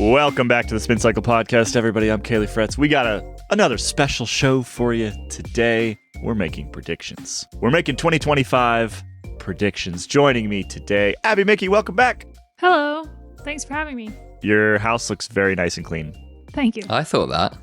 Welcome back to the Spin Cycle Podcast, everybody. I'm Kaylee Fretz. We got another special show for you today. We're making predictions. We're making 2025 predictions. Joining me today, Abby Mickey. Welcome back. Hello. Thanks for having me. Your house looks very nice and clean. Thank you. I thought that.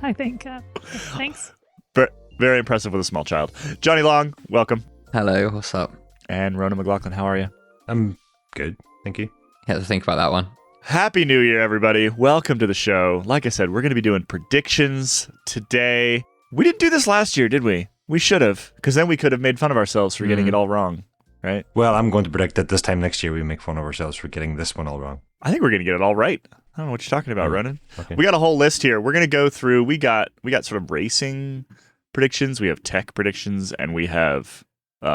I think. Thanks. Very impressive with a small child. Johnny Long, welcome. Hello, what's up? And Rona McLaughlin, how are you? I'm good, thank you. You have to think about that one. Happy New Year, everybody. Welcome to the show. Like I said, we're going to be doing predictions today. We didn't do this last year, did we? We should have, because then we could have made fun of ourselves for getting it all wrong, right? Well, I'm going to predict that this time next year we make fun of ourselves for getting this one all wrong. I think we're going to get it all right. I don't know what you're talking about, Ronan. Okay. We got a whole list here. We're going to go through. We got sort of racing predictions. We have tech predictions, and we have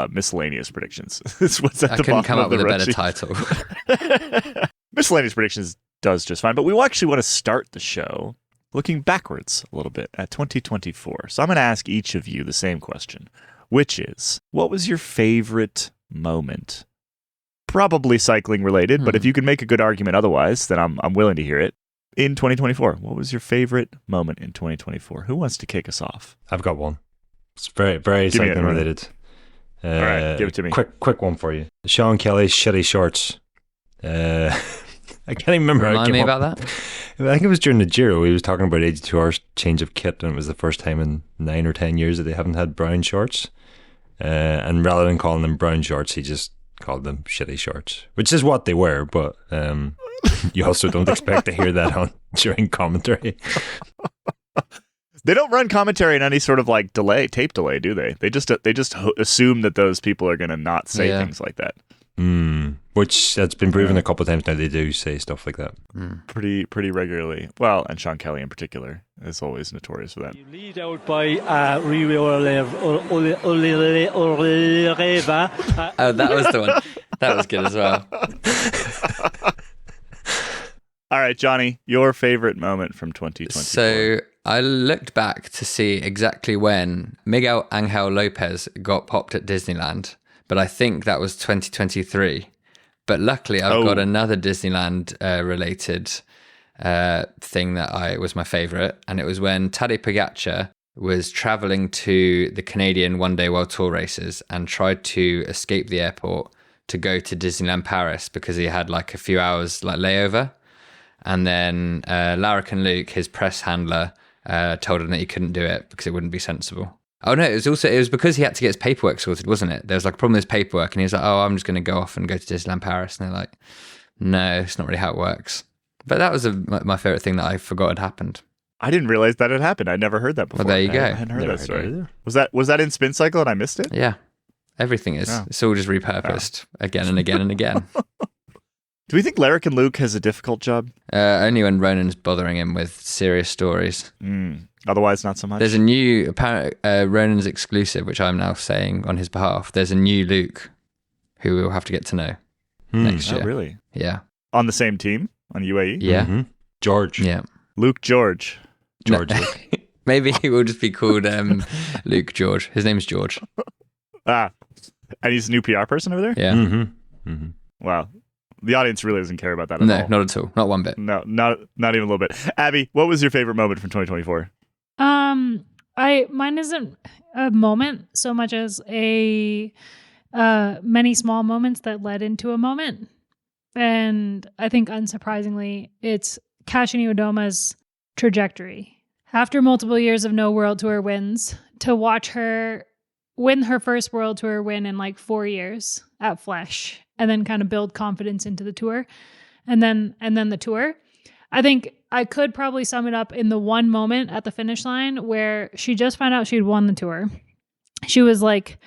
miscellaneous predictions. This is what's at the bottom of the I couldn't come up with a better title. Miscellaneous predictions does just fine, but we actually want to start the show looking backwards a little bit at 2024. So I'm going to ask each of you the same question, which is, what was your favorite moment? Probably cycling related, but if you can make a good argument otherwise, then I'm willing to hear it. In 2024, what was your favorite moment in 2024? Who wants to kick us off? I've got one. It's very, very cycling related. All right, give it to me. Quick one for you. Sean Kelly's shitty shorts. I can't even remember. Remind me about that. I think it was during the Giro. He was talking about 82 hours change of kit, and it was the first time in 9 or 10 years that they haven't had brown shorts. And rather than calling them brown shorts, he just called them shitty shorts, which is what they were, but you also don't expect to hear that during commentary. They don't run commentary in any sort of like tape delay, do they? They just assume that those people are going to not say things like that. Which that's been proven a couple of times now. They do say stuff like that pretty regularly. Well, and Sean Kelly in particular is always notorious for that. You lead out by Roubaix. Oh, that was the one. That was good as well. All right, Johnny, your favorite moment from 2024. So I looked back to see exactly when Miguel Angel Lopez got popped at Disneyland, but I think that was 2023. But luckily, I've got another Disneyland related thing that was my favorite, and it was when Tadej Pogačar was traveling to the Canadian one-day World Tour races and tried to escape the airport to go to Disneyland Paris because he had like a few hours like layover. And then Larrikin Luke, his press handler, told him that he couldn't do it because it wouldn't be sensible. Oh no, it was because he had to get his paperwork sorted, wasn't it? There was like a problem with his paperwork, and he was like, "Oh, I'm just going to go off and go to Disneyland Paris." And they're like, "No, it's not really how it works." But that was my favorite thing that I forgot had happened. I didn't realize that had happened. I'd never heard that before. Well, there you go. I hadn't heard that story. either. Was that in Spin Cycle and I missed it? Yeah, everything is. Oh. It's all just repurposed again and again and again. Do we think Larrikin Luke has a difficult job? Only when Ronan's bothering him with serious stories. Otherwise, not so much. There's a new, apparent Ronan's exclusive, which I'm now saying on his behalf. There's a new Luke who we'll have to get to know next year. Oh, really? Yeah. On the same team? On UAE? Yeah. George. Yeah. Luke George. George. No. Maybe he will just be called Luke George. His name's George. And he's a new PR person over there? Yeah. Wow. The audience really doesn't care about that at all. No, not at all. Not one bit. No, not even a little bit. Abby, what was your favorite moment from 2024? Mine isn't a moment so much as a many small moments that led into a moment. And I think unsurprisingly, it's Kasia Udoma's trajectory. After multiple years of no World Tour wins, to watch her win her first World Tour win in like 4 years at Flesh, and then kind of build confidence into the tour, and then the tour. I think I could probably sum it up in the one moment at the finish line where she just found out she'd won the tour. She was like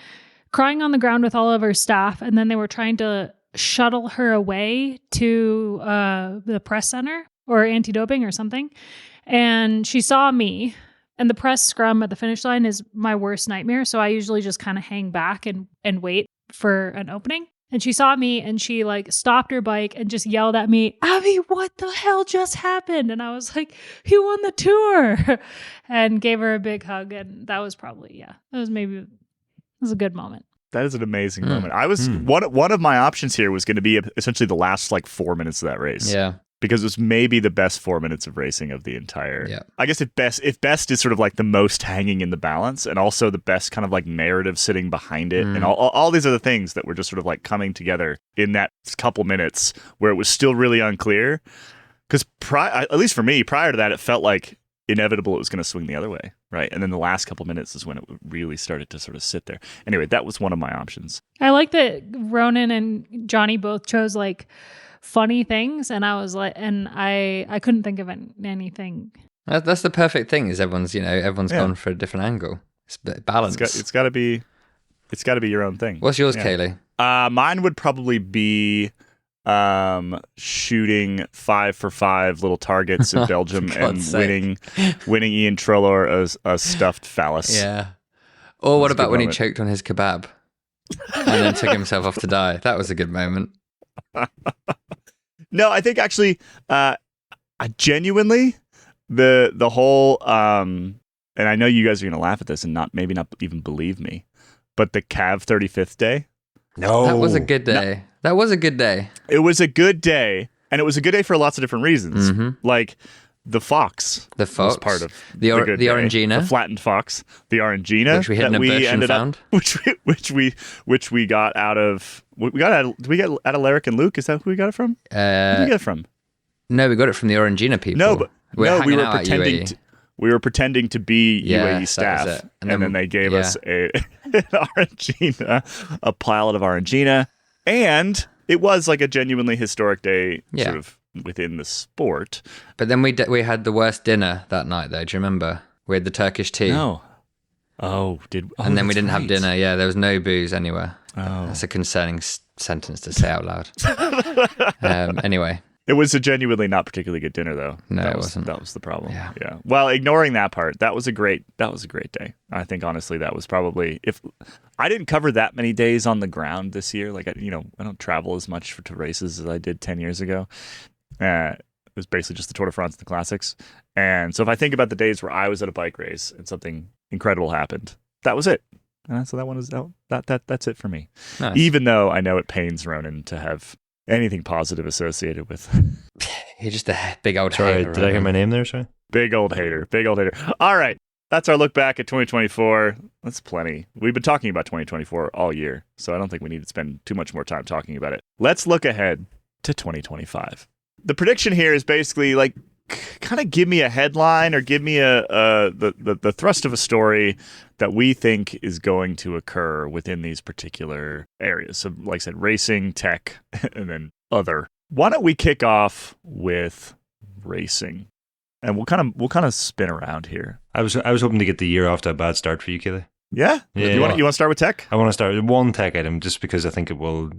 crying on the ground with all of her staff, and then they were trying to shuttle her away to the press center or anti-doping or something. And she saw me, and the press scrum at the finish line is my worst nightmare. So I usually just kind of hang back and wait for an opening. And she saw me and she like stopped her bike and just yelled at me, "Abby, what the hell just happened?" And I was like, "You won the tour," and gave her a big hug. And that was probably, it was a good moment. That is an amazing moment. I was one of my options here was going to be essentially the last like 4 minutes of that race. Yeah. because it was maybe the best 4 minutes of racing of the entire. Yeah. I guess if best is sort of like the most hanging in the balance, and also the best kind of like narrative sitting behind it, and all these other things that were just sort of like coming together in that couple minutes where it was still really unclear. Because at least for me, prior to that, it felt like inevitable it was going to swing the other way, right? And then the last couple minutes is when it really started to sort of sit there. Anyway, that was one of my options. I like that Ronan and Johnny both chose like funny things, and I was like, and I couldn't think of anything. That's the perfect thing. Is everyone's gone for a different angle. It's balance. It's got to be your own thing. What's yours, Kaylee? Mine would probably be shooting 5 for 5 little targets in Belgium and winning Ian Treloar a stuffed phallus. Yeah. Or what about when he choked on his kebab and then took himself off to die? That was a good moment. No, I think actually, I genuinely the whole and I know you guys are gonna laugh at this and maybe not even believe me, but the Cav 35th day. No, that was a good day. No. That was a good day. It was a good day, and it was a good day for lots of different reasons. Like the fox was part of the Orangina, the flattened fox, the Orangina, which we hit in a bush and found, which we got out of. Did we get out of Larrick and Luke? Is that who we got it from? Who did we get it from? No, we got it from the Orangina people. No, but we were pretending. We were pretending to be UAE staff, and then they gave us an Orangina, a pilot of Orangina, and it was like a genuinely historic day, sort of within the sport. But then we had the worst dinner that night, though. Do you remember? We had the Turkish tea. No. And then we didn't have dinner. Yeah, there was no booze anywhere. Oh, that's a concerning sentence to say out loud. Anyway. It was a genuinely not particularly good dinner, though. No, it wasn't. That was the problem. Yeah. Well, ignoring that part, that was a great day. I think honestly, that was probably, if I didn't cover that many days on the ground this year. Like I don't travel as much to races as I did 10 years ago. It was basically just the Tour de France and the classics. And so if I think about the days where I was at a bike race and something incredible happened, that was it. And so that one is that's it for me. Nice. Even though I know it pains Ronan to have anything positive associated with. You're just a big old hater. Did I hear my name there? Sorry. Big old hater. All right. That's our look back at 2024. That's plenty. We've been talking about 2024 all year, so I don't think we need to spend too much more time talking about it. Let's look ahead to 2025. The prediction here is basically like kind of give me a headline or give me the thrust of a story that we think is going to occur within these particular areas. So like I said, racing, tech, and then other. Why don't we kick off with racing? And we'll kind of spin around here. I was hoping to get the year off to a bad start for you, Keely. Yeah? You want to start with tech? I want to start with one tech item just because I think it will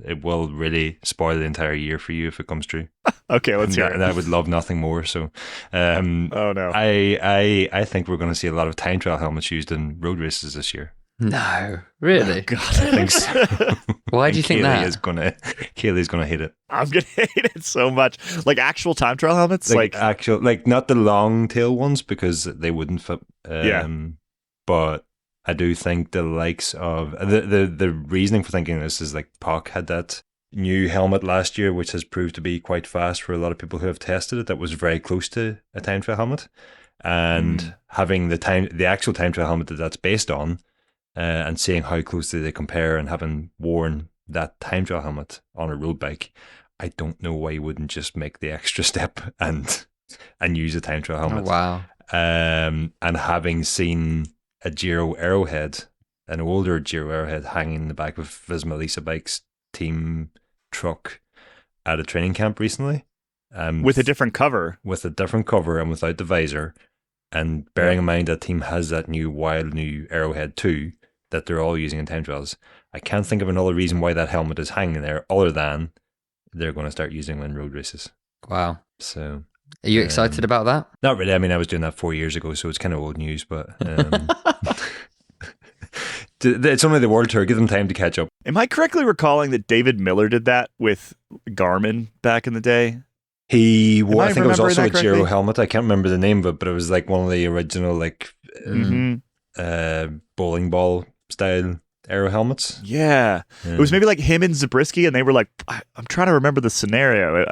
really spoil the entire year for you if it comes true. Okay, let's hear it. And I would love nothing more. So, oh no, I think we're going to see a lot of time trial helmets used in road races this year. No, really? Oh, God, I think so. Why do you think that? Kaylee's gonna hate it. I'm gonna hate it so much. Like actual time trial helmets, like not the long tail ones because they wouldn't fit. But I do think the likes of the reasoning for thinking this is like Poc had that new helmet last year, which has proved to be quite fast for a lot of people who have tested it. That was very close to a time trial helmet, and having the actual time trial helmet that's based on, and seeing how closely they compare, and having worn that time trial helmet on a road bike, I don't know why you wouldn't just make the extra step and use a time trial helmet. Oh, wow. And having seen a Giro Arrowhead, an older Giro Arrowhead, hanging in the back of Visma Lease Bikes team truck at a training camp recently, with a different cover, and without the visor, and bearing in mind that team has that new Arrowhead 2 that they're all using in time trials, I can't think of another reason why that helmet is hanging there other than they're going to start using it in road races. Wow. So, are you excited about that? Not really. I mean, I was doing that 4 years ago, so it's kind of old news, but it's only the World Tour. Give them time to catch up. Am I correctly recalling that David Miller did that with Garmin back in the day? I think it was also a Giro helmet. I can't remember the name of it, but it was like one of the original bowling ball style Aero helmets. Yeah. It was maybe like him and Zabriskie, and they were like, I'm trying to remember the scenario.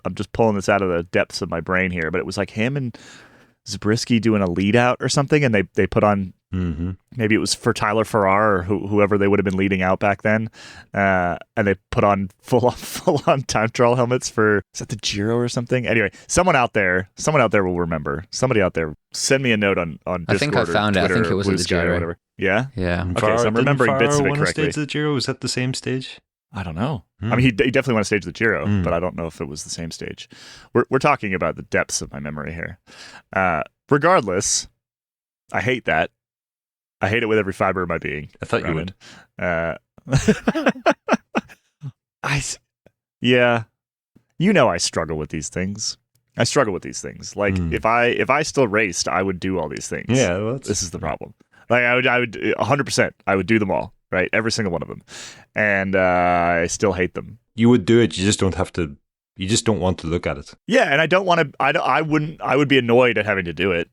I'm just pulling this out of the depths of my brain here, but it was like him and Zabriskie doing a lead out or something, and they put on, maybe it was for Tyler Farrar or whoever they would have been leading out back then, and they put on full on time trial helmets for, is that the Giro or something? Anyway, someone out there will remember. Somebody out there, send me a note on Discord. I think I found it. I think it was at the Sky or Giro. whatever. Yeah? Yeah. Okay, so I'm remembering bits of it correctly. Stage of the Giro? Was that the same stage? I don't know. I mean, he definitely won a stage of the Giro, but I don't know if it was the same stage. We're talking about the depths of my memory here. Regardless, I hate that. I hate it with every fiber of my being. I thought you would. Yeah. You know I struggle with these things. Like if I still raced, I would do all these things. Yeah, well, this is the problem. Like I would 100%. I would do them all, right? Every single one of them, and I still hate them. You would do it. You just don't have to. You just don't want to look at it. Yeah, and I don't want to. I wouldn't. I would be annoyed at having to do it,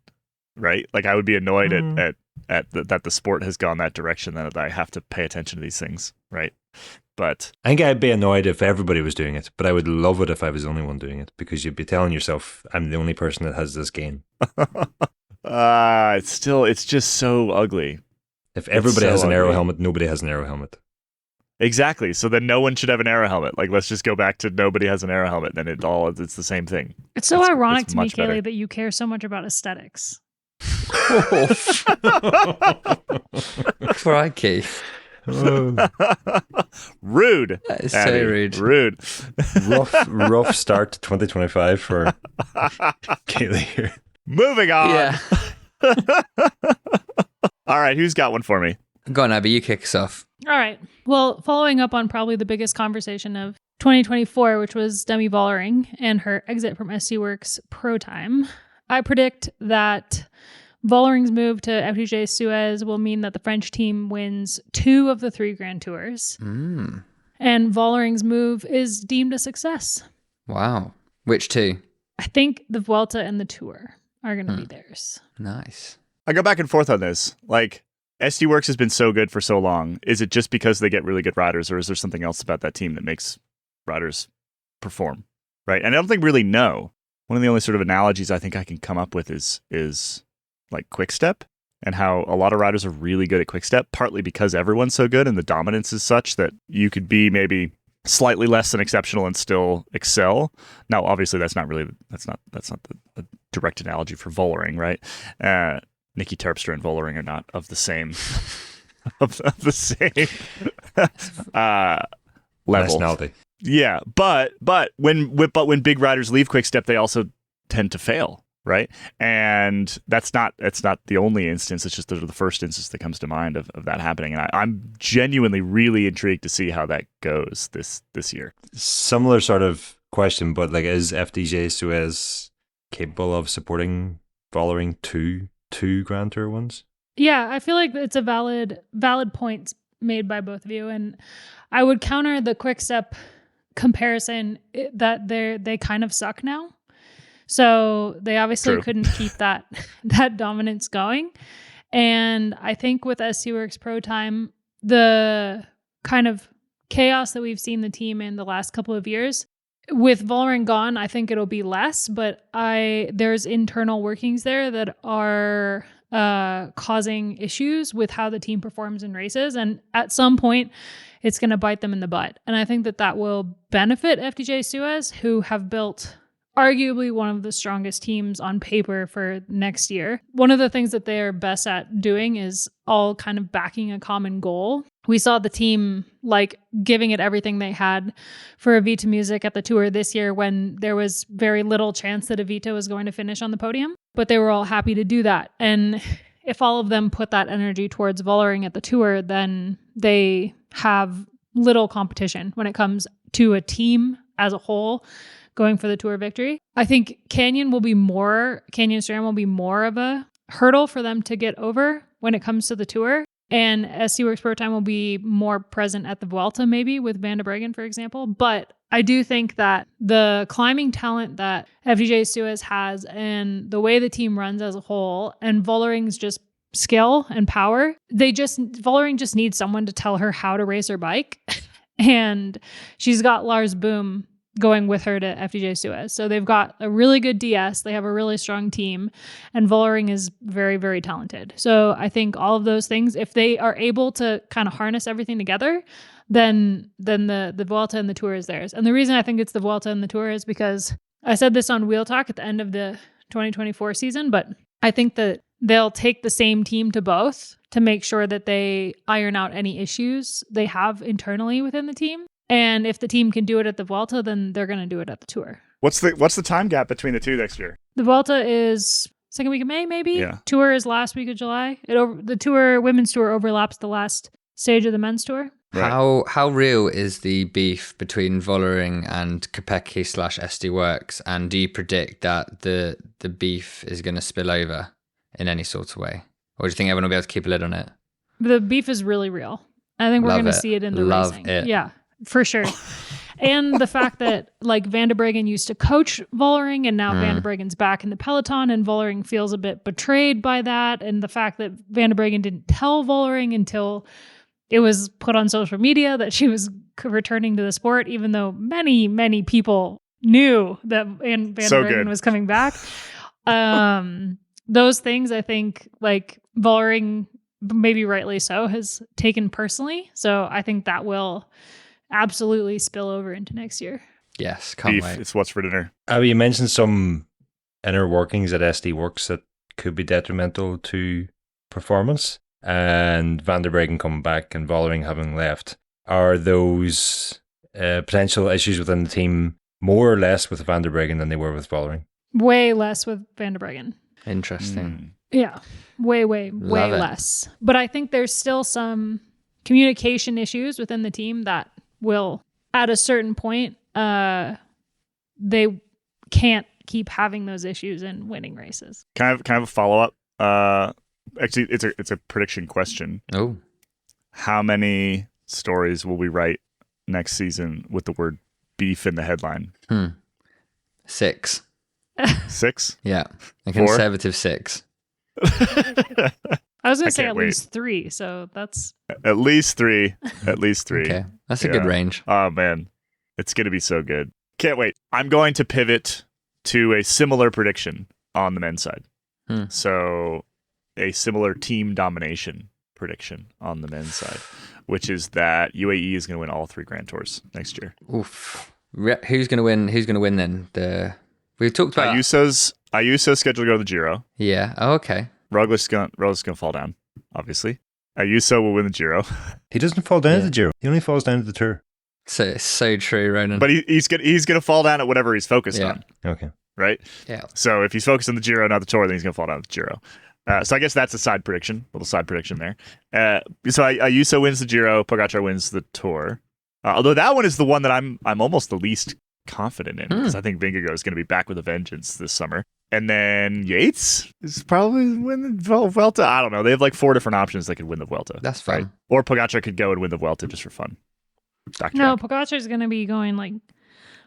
right? Like I would be annoyed at that the sport has gone that direction, that I have to pay attention to these things, right? But I think I'd be annoyed if everybody was doing it, but I would love it if I was the only one doing it, because you'd be telling yourself, I'm the only person that has this game. It's just so ugly. If everybody has an Aero helmet, nobody has an Aero helmet. Exactly. So then no one should have an Aero helmet. Like, let's just go back to nobody has an Aero helmet. Then it's the same thing. It's so ironic to me, Kaylee, that you care so much about aesthetics. Crikey. Rude. That is Abby. so rude. Rude. rough start to 2025 for Kaylee here. Moving on. Yeah. All right, who's got one for me? Go on, Abby, you kick us off. All right. Well, following up on probably the biggest conversation of 2024, which was Demi Vollering and her exit from SC Works Pro Time, I predict that Vollering's move to FDJ Suez will mean that the French team wins 2 of the 3 Grand Tours. And Vollering's move is deemed a success. Wow. Which 2? I think the Vuelta and the Tour are going to be theirs. Nice. I go back and forth on this. Like, SD Works has been so good for so long. Is it just because they get really good riders, or is there something else about that team that makes riders perform? Right? And I don't think really know. One of the only sort of analogies I think I can come up with is like Quick Step, and how a lot of riders are really good at Quick Step, partly because everyone's so good and the dominance is such that you could be maybe slightly less than exceptional and still excel. Now, obviously, that's not the direct analogy for Vollering, right? Nikki Terpstra and Vollering are not of the same of the same level. Nationality. Yeah, but when big riders leave Quick Step, they also tend to fail, right? And that's not the only instance. It's just the first instance that comes to mind of that happening. And I'm genuinely really intrigued to see how that goes this year. Similar sort of question, but like, is FDJ Suez capable of supporting Vollering two Grand Tour ones? Yeah, I feel like it's a valid points made by both of you, and I would counter the Quick Step comparison that they kind of suck now. So they obviously couldn't keep that dominance going. And I think with SC Works Pro Time, the kind of chaos that we've seen the team in the last couple of years, with Vollering gone, I think it'll be less, but there's internal workings there that are causing issues with how the team performs in races. And at some point, it's going to bite them in the butt. And I think that will benefit FDJ Suez, who have built arguably one of the strongest teams on paper for next year. One of the things that they're best at doing is all kind of backing a common goal. We saw the team like giving it everything they had for Evita Music at the Tour this year, when there was very little chance that Evita was going to finish on the podium, but they were all happy to do that. And if all of them put that energy towards Vollering at the Tour, then they have little competition when it comes to a team as a whole going for the Tour victory. I think Canyon Strand will be more of a hurdle for them to get over when it comes to the Tour. And SC Works Pro Time will be more present at the Vuelta, maybe with Van de Breggen, for example. But I do think that the climbing talent that FDJ Suez has, and the way the team runs as a whole, and Vollering's just skill and power. Vollering just needs someone to tell her how to race her bike. And she's got Lars Boom going with her to FDJ Suez. So they've got a really good DS. They have a really strong team, and Vollering is very, very talented. So I think all of those things, if they are able to kind of harness everything together, then the Vuelta and the Tour is theirs. And the reason I think it's the Vuelta and the Tour is because I said this on Wheel Talk at the end of the 2024 season, but I think that they'll take the same team to both to make sure that they iron out any issues they have internally within the team. And if the team can do it at the Vuelta, then they're going to do it at the Tour. What's the time gap between the two next year? The Vuelta is second week of May, maybe. Yeah. Tour is last week of July. The Tour, women's tour, overlaps the last stage of the men's tour. Right. How real is the beef between Vollering and Kopecky / SD Works? And do you predict that the beef is going to spill over in any sort of way? Or do you think everyone will be able to keep a lid on it? The beef is really real. I think we're going to see it in the Love racing. it. Yeah, for sure. And the fact that like Van de Breggen used to coach Vollering, and now Van de Breggen's back in the peloton, and Vollering feels a bit betrayed by that. And the fact that Van de Breggen didn't tell Vollering until it was put on social media that she was returning to the sport, even though many, many people knew that Van de Breggen was coming back. Those things, I think, like Vollering, maybe rightly so, has taken personally. So I think that will absolutely spill over into next year. Yes, can't Beef, wait. it's what's for dinner. You mentioned some inner workings at SD Works that could be detrimental to performance, and Van der Breggen coming back and Vollering having left. Are those potential issues within the team more or less with Van der Breggen than they were with Vollering? Way less with Van de Breggen. Interesting. Yeah, way Love it. less. But I think there's still some communication issues within the team that will, at a certain point, they can't keep having those issues and winning races. Can I have a follow up? Actually, it's a prediction question. Oh, How many stories will we write next season with the word beef in the headline? 6. 6? Yeah, a 4? conservative 6. I was going I to say can't at wait. least 3, so that's... At least 3. At least 3. Okay, that's a good Yeah. range. Oh, man. It's going to be so good. Can't wait. I'm going to pivot to a similar prediction on the men's side. So a similar team domination prediction on the men's side, which is that UAE is going to win all 3 Grand Tours next year. Oof. Who's going to win? Who's going to win then? We've talked about Ayuso's scheduled to go to the Giro. Yeah. Oh, okay. Roglic's going to fall down, obviously. Ayuso will win the Giro. He doesn't fall down at the Giro. He only falls down at the Tour. So it's so true, Ronan. But he's gonna fall down at whatever he's focused on, Okay. right? Yeah. So if he's focused on the Giro, not the Tour, then he's gonna fall down at the Giro. So I guess that's a little side prediction there. So Ayuso wins the Giro, Pogačar wins the Tour. Although that one is the one that I'm almost the least confident in, because I think Vingegaard is going to be back with a vengeance this summer. And then Yates is probably win the Vuelta. I don't know. They have like 4 different options that could win the Vuelta. That's fine. Right? Or Pogačar could go and win the Vuelta just for fun. No, Pogačar's going to be going like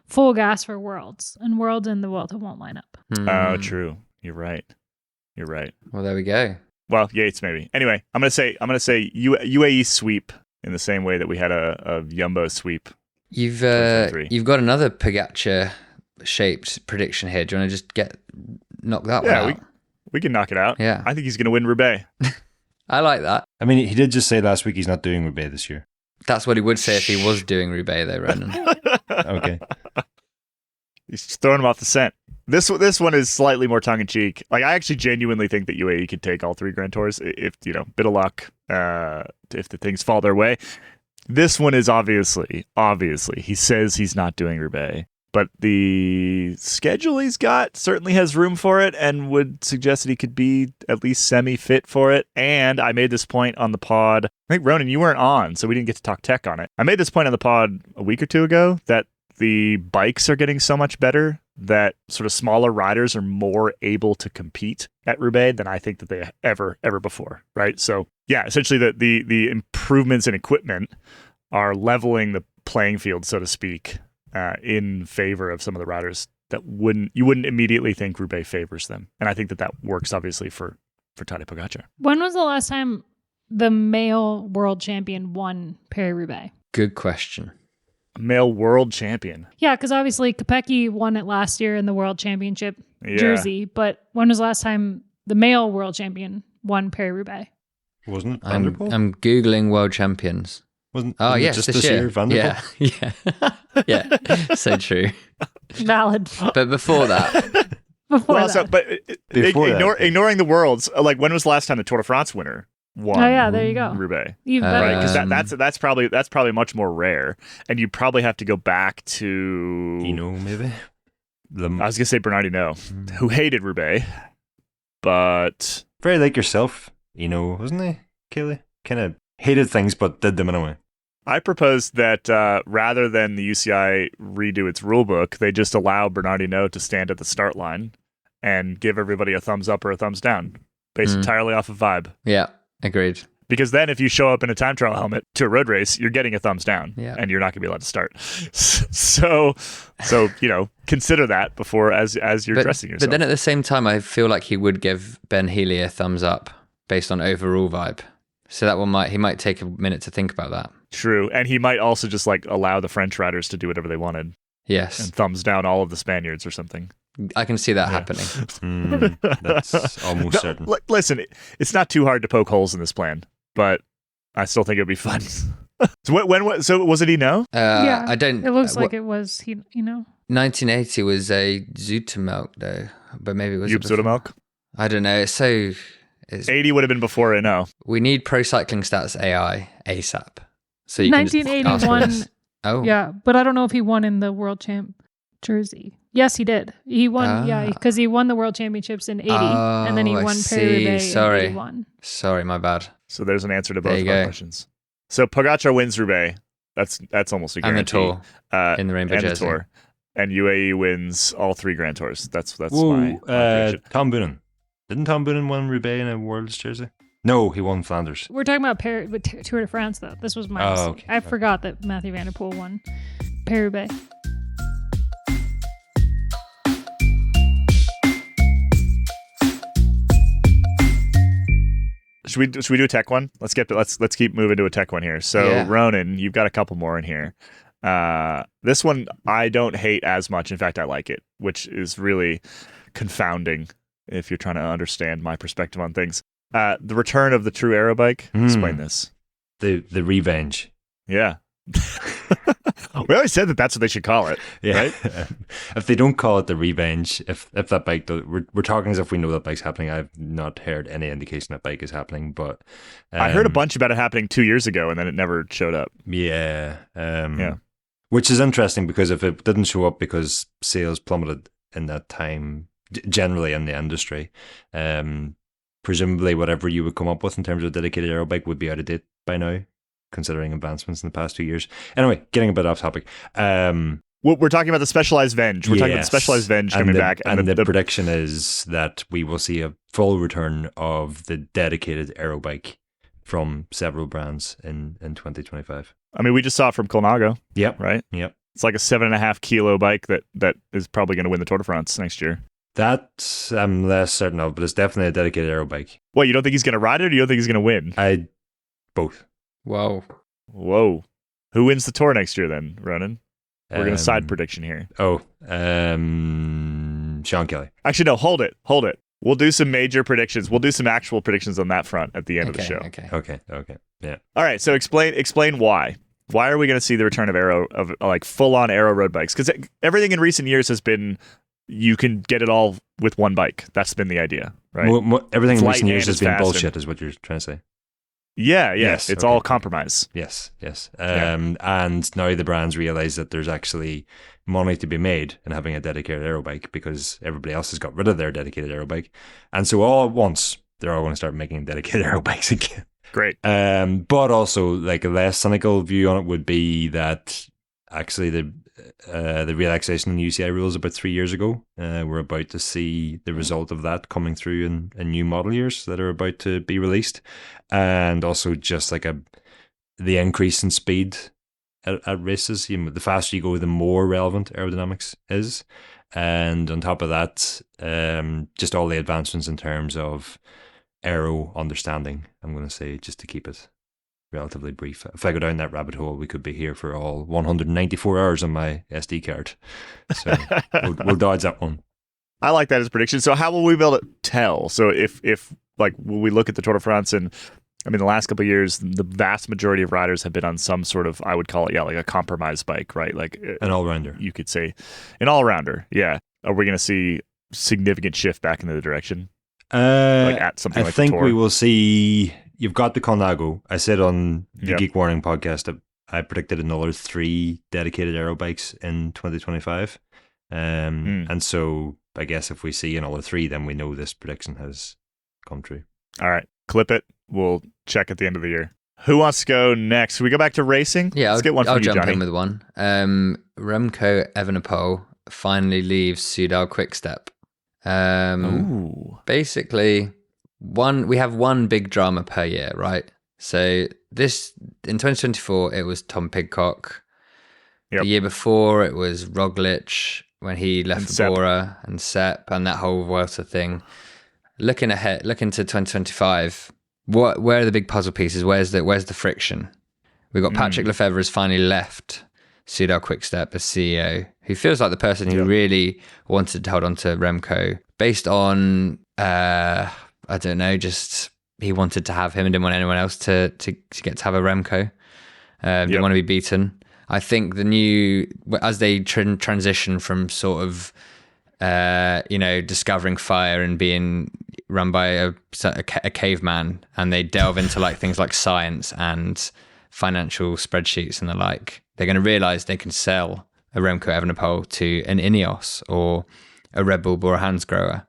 full gas for Worlds, and Worlds and the Vuelta won't line up. Oh, true. You're right. Well, there we go. Well, Yates maybe. Anyway, I'm gonna say UAE sweep in the same way that we had a Jumbo sweep. You've 2023. you've got another Pogačar shaped prediction here. Do you want to just knock that one out? We can knock it out. Yeah. I think he's gonna win Roubaix. I like that. I mean, he did just say last week he's not doing Roubaix this year. That's what he would say if he was doing Roubaix, though, Ronan. Okay. He's just throwing him off the scent. This one is slightly more tongue in cheek. Like, I actually genuinely think that UAE could take all 3 Grand Tours if, bit of luck, if the things fall their way. This one is obviously, he says he's not doing Roubaix, but the schedule he's got certainly has room for it and would suggest that he could be at least semi-fit for it. And I made this point on the pod. I think, Ronan, you weren't on, so we didn't get to talk tech on it. I made this point on the pod a week or 2 ago that the bikes are getting so much better that sort of smaller riders are more able to compete at Roubaix than I think that they ever before, right? So yeah, essentially the improvements in equipment are leveling the playing field, so to speak, in favor of some of the riders that you wouldn't immediately think Roubaix favors them. And I think that works obviously for for Tadej Pogačar. When was the last time the male world champion won Paris-Roubaix? Good question. Male world champion. Yeah, because obviously Kopecky won it last year in the world championship Yeah. jersey. But when was the last time the male world champion won Paris-Roubaix? Wasn't it I'm Vanderpool? Googling world champions. Wasn't Oh, it yes, just this this year, Vanderpool? Yeah. Yeah. So true. Valid. But before that, Before Well, that. so, but Before that. ignoring the worlds, like when was the last time the Tour de France winner won? Oh, yeah, there you go. Roubaix. Even better. Right, because Um, that's probably much more rare, and you probably have to go back to Maybe. I was gonna say Bernardino, who hated Roubaix, but Very like yourself, wasn't he, Kaylee? Kind of hated things, but did them anyway. I proposed that rather than the UCI redo its rule book, they just allow Bernardino to stand at the start line and give everybody a thumbs up or a thumbs down, based entirely off of vibe. yeah, agreed. Because then if you show up in a time trial helmet to a road race, you're getting a thumbs down, Yeah. and you're not going to be allowed to start. So consider that before as you're dressing yourself. But then at the same time, I feel like he would give Ben Healy a thumbs up based on overall vibe. So that one he might take a minute to think about that. True, and he might also just allow the French riders to do whatever they wanted Yes, and thumbs down all of the Spaniards or something. I can see that happening. That's almost certain. Listen, it's not too hard to poke holes in this plan, but I still think it would be fun. So was it Eno? Yeah, I don't. It looks like it was, 1980 was a Zoetemelk though, but maybe it was. Joop Zoetemelk? I don't know. It's 80 would have been before Eno. we need Pro Cycling Stats AI ASAP. So you can just ask for 1981. this. Oh, Yeah, but I don't know if he won in the world champ jersey. Yes, he did. He won, because he won the world championships in 80, and then he Oh, I won see. Paris-Roubaix Sorry. in 81. Sorry, my bad. So there's an answer to There both you of our go. questions. So Pogačar wins Roubaix. That's almost a And the guarantee. Tour in the rainbow and the jersey. Tour. And UAE wins all 3 Grand Tours. That's Whoa, my prediction. Tom Boonen. Didn't Tom Boonen win Roubaix in a World's jersey? No, he won Flanders. We're talking about Tour de France, though. This was my Oh, mistake. okay. I forgot that Matthew Van Der Poel won Paris-Roubaix. Should we do a tech one? Let's keep moving to a tech one here. So Yeah. Ronan, you've got a couple more in here. This one I don't hate as much. In fact, I like it, which is really confounding if you're trying to understand my perspective on things. The return of the true Aero bike. Explain this. The revenge. Yeah. We always said that's what they should call it. Yeah. Right? If they don't call it the revenge, if that bike, we're talking as if we know that bike's happening. I've not heard any indication that bike is happening, but I heard a bunch about it happening 2 years ago, and then it never showed up. Yeah. Yeah. Which is interesting because if it didn't show up because sales plummeted in that time, generally in the industry, presumably whatever you would come up with in terms of a dedicated aero bike would be out of date by now, considering advancements in the past 2 years. Anyway, getting a bit off topic. We're talking about the Specialized Venge. We're talking about the Specialized Venge coming back. And the prediction is that we will see a full return of the dedicated aero bike from several brands in 2025. I mean, we just saw it from Colnago, Yep. right? Yep. It's like a 7.5 kilo bike that is probably going to win the Tour de France next year. That I'm less certain of, but it's definitely a dedicated aero bike. What, you don't think he's going to ride it, or you don't think he's going to win? Both. Whoa. Whoa. Who wins the Tour next year then, Ronan? We're going to side Um, prediction here. Sean Kelly. Actually, no, hold it. We'll do some major predictions. We'll do some actual predictions on that front at the end of the show. Okay. Okay. Yeah. All right, so explain why. Why are we going to see the return of Aero, of like full-on Aero road bikes? Because everything in recent years has been you can get it all with one bike. That's been the idea, right? Everything It's in light recent years and has it's been fast bullshit, is what you're trying to say. Yeah. Yes, It's okay. all compromise. Yes. And now the brands realize that there's actually money to be made in having a dedicated aero bike because everybody else has got rid of their dedicated aero bike. And so all at once, they're all going to start making dedicated aero bikes again. Great. But also, like, a less cynical view on it would be that actually the relaxation in the UCI rules about 3 years ago, we're about to see the result of that coming through in new model years that are about to be released, and also just like the increase in speed at races. The faster you go, the more relevant aerodynamics is, and on top of that, just all the advancements in terms of Aero understanding, I'm going to say, just to keep it relatively brief. If I go down that rabbit hole, we could be here for all 194 hours on my SD card. So we'll dodge that one. I like that as a prediction. So how will we be able to tell? So if like, will we look at the Tour de France, and I mean, the last couple of years, the vast majority of riders have been on some sort of, I would call it, like a compromise bike, right? Like an all-rounder. You could say an all-rounder. Yeah. Are we going to see significant shift back into the direction? Like at something like the Tour? I think we will see. You've got the Colnago. I said on the Geek Warning podcast that I predicted another 3 dedicated aero bikes in 2025. And so I guess if we see another 3, then we know this prediction has come true. All right. Clip it. We'll check at the end of the year. Who wants to go next? Should we go back to racing? Yeah, Let's get one from I'll you, jump Johnny. in with one. Remco Evenepoel finally leaves Soudal Quickstep. Basically, we have one big drama per year, right? So this in 2024 it was Tom Pidcock. Yep. The year before it was Roglic when he left Bora, and Sepp, and that whole Vuelta thing. Looking to 2025, where are the big puzzle pieces? Where's the friction? We've got Patrick Lefevre has finally left Soudal Quickstep as CEO, who feels like the person who really wanted to hold on to Remco based on I don't know, just he wanted to have him and didn't want anyone else to get to have a Remco. Didn't want to be beaten. I think as they transition from sort of discovering fire and being run by a caveman, and they delve into like things like science and financial spreadsheets and the like, they're going to realize they can sell a Remco Evenepoel to an Ineos or a Red Bull Bora Hansgrohe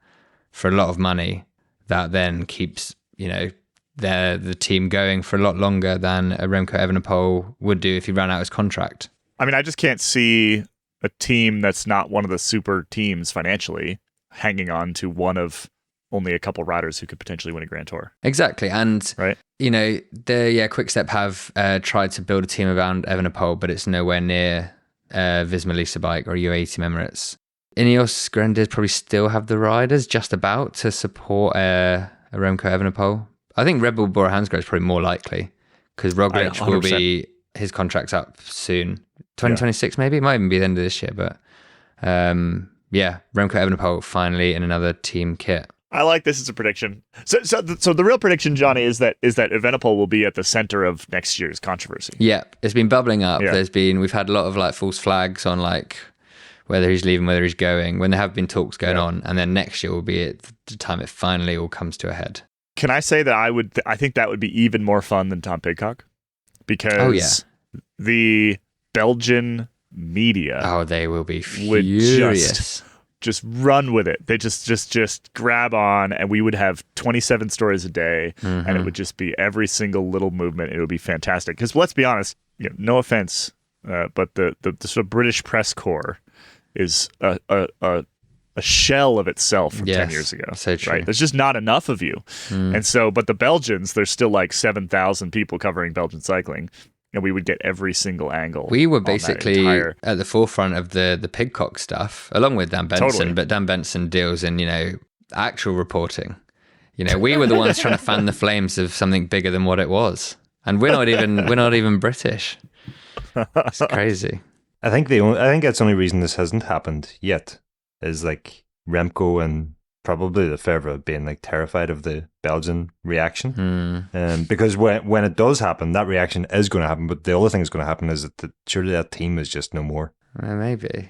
for a lot of money that then keeps the team going for a lot longer than a Remco Evenepoel would do if he ran out his contract. I mean, I just can't see a team that's not one of the super teams financially hanging on to one of only a couple riders who could potentially win a Grand Tour. Exactly. And, right. Quickstep have tried to build a team around Evenepoel, but it's nowhere near Visma Lease Bike or UAE Team Emirates. Ineos Grenadiers probably still have the riders just about to support a Remco Evenepoel. I think Red Bull Bora Hansgrohe is probably more likely because Roglic will be, his contract's up soon. 2026 maybe? It might even be the end of this year, but Remco Evenepoel finally in another team kit. I like this as a prediction. So the real prediction, Johnny, is that Evenepoel will be at the center of next year's controversy. Yeah, it's been bubbling up. Yeah. We've had a lot of like false flags on like whether he's leaving, whether he's going, when there have been talks going on, and then next year will be at the time it finally all comes to a head. Can I say that I think that would be even more fun than Tom Pidcock? Because the Belgian media they will be furious. Would just run with it. They just grab on, and we would have 27 stories a day, and it would just be every single little movement. It would be fantastic. Because let's be honest, no offense, but the sort of British press corps is a shell of itself from 10 years ago. So true. Right? There's just not enough of you. And so, but the Belgians, there's still like 7,000 people covering Belgian cycling, and we would get every single angle. We were basically at the forefront of the Pidcock stuff, along with Dan Benson, Totally. But Dan Benson deals in, actual reporting. We were the ones trying to fan the flames of something bigger than what it was. And we're not even British. It's crazy. I think that's the only reason this hasn't happened yet is like Remco and probably Lefevre being like terrified of the Belgian reaction. Because when it does happen, that reaction is going to happen. But the other thing that's going to happen is that surely that team is just no more. Maybe.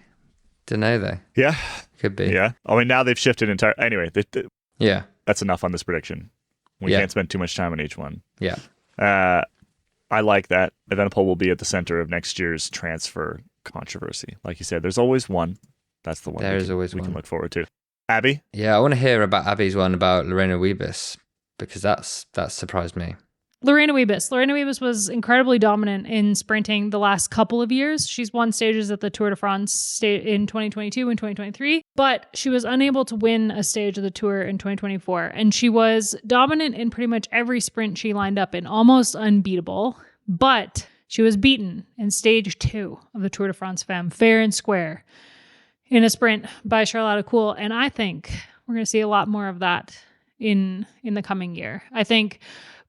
Don't know though. Yeah. Could be. Yeah. I mean, now they've shifted entirely. Anyway, yeah. That's enough on this prediction. We can't spend too much time on each one. Yeah. I like that. Evenepoel will be at the center of next year's transfer controversy. Like you said, there's always one. That's the one we can look forward to. Abby? Yeah, I want to hear about Abby's one about Lorena Wiebes because that surprised me. Lorena Wiebes was incredibly dominant in sprinting the last couple of years. She's won stages at the Tour de France in 2022 and 2023, but she was unable to win a stage of the Tour in 2024. And she was dominant in pretty much every sprint she lined up in, almost unbeatable. But she was beaten in stage 2 of the Tour de France Femme, fair and square, in a sprint by Charlotte Kool. And I think we're going to see a lot more of that in the coming year. I think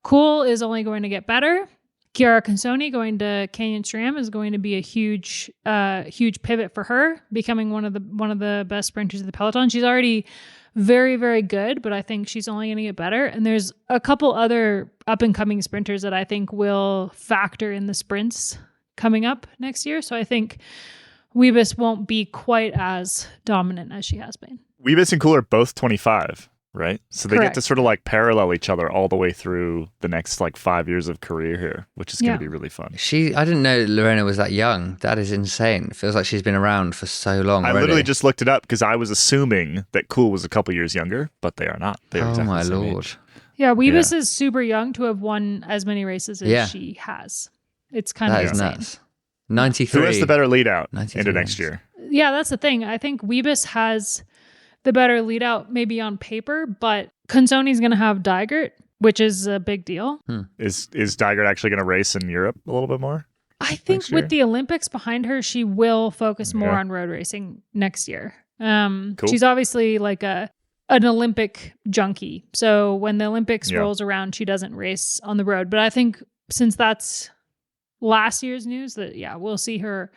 Kuhl is only going to get better. Chiara Consoni going to Canyon SRAM is going to be a huge pivot for her, becoming one of the best sprinters of the peloton. She's already very, very good, but I think she's only going to get better. And there's a couple other up and coming sprinters that I think will factor in the sprints coming up next year. So I think Wiebes won't be quite as dominant as she has been. Wiebes and Kuhl are both 25, right? So they Correct. get to sort of like parallel each other all the way through the next like 5 years of career here, which is going to be really fun. I didn't know Lorena was that young. That is insane. It feels like she's been around for so long I already. literally just looked it up because I was assuming that Kuhl was a couple years younger, but they are not. They are Oh exactly my the same lord. age. Yeah, Wiebes is super young to have won as many races as she has. It's kind That of is insane. nuts. 93. Who has the better lead out 93 into next wins. year? Yeah, that's the thing. I think Wiebes has the better lead out maybe on paper, but Consoni's going to have Dijgert, which is a big deal. Is Dijgert actually going to race in Europe a little bit more? I think Next year? with the Olympics behind her, she will focus more Yeah. on road racing next year. Cool. She's obviously like an Olympic junkie. So when the Olympics Yeah. rolls around, she doesn't race on the road. But I think since that's last year's news, that we'll see her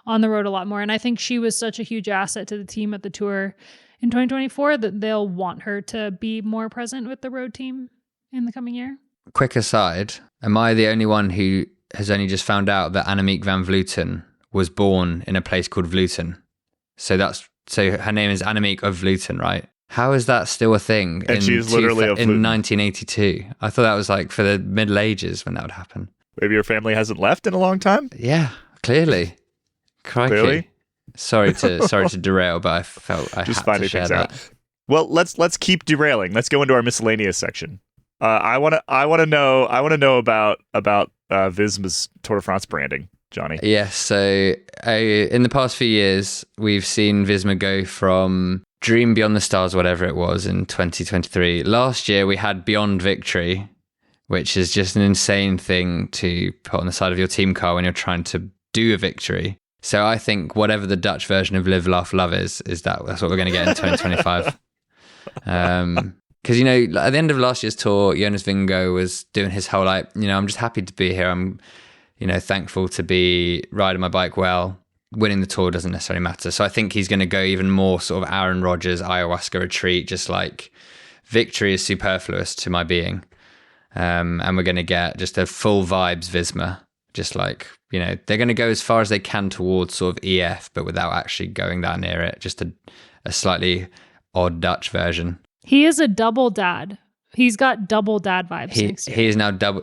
on the road a lot more. And I think she was such a huge asset to the team at the Tour in 2024 that they'll want her to be more present with the road team in the coming year. Quick aside, am I the only one who has only just found out that Annemiek van Vleuten was born in a place called Vleuten? So her name is Annemiek of Vleuten, right? How is that still a thing And she's literally of Vleuten. in 1982? I thought that was like for the Middle Ages when that would happen. Maybe your family hasn't left in a long time? Yeah, clearly. Crikey. Clearly? Sorry to derail, but I felt I Just had finding to share things that. out. Well, let's keep derailing. Let's go into our miscellaneous section. I want to know about Visma's Tour de France branding, Johnny. Yes, so in the past few years, we've seen Visma go from Dream Beyond the Stars, whatever it was, in 2023. Last year, we had Beyond Victory, which is just an insane thing to put on the side of your team car when you're trying to do a victory. So I think whatever the Dutch version of Live, Laugh, Love that's what we're going to get in 2025. Because, at the end of last year's tour, Jonas Vingegaard was doing his whole I'm just happy to be here. I'm, thankful to be riding my bike well. Winning the tour doesn't necessarily matter. So I think he's going to go even more sort of Aaron Rodgers, ayahuasca retreat, just like victory is superfluous to my being. And we're going to get just a full vibes Visma, just like, they're going to go as far as they can towards sort of EF, but without actually going that near it. Just a slightly odd Dutch version. He is a double dad. He's got double dad vibes next year. He is now double.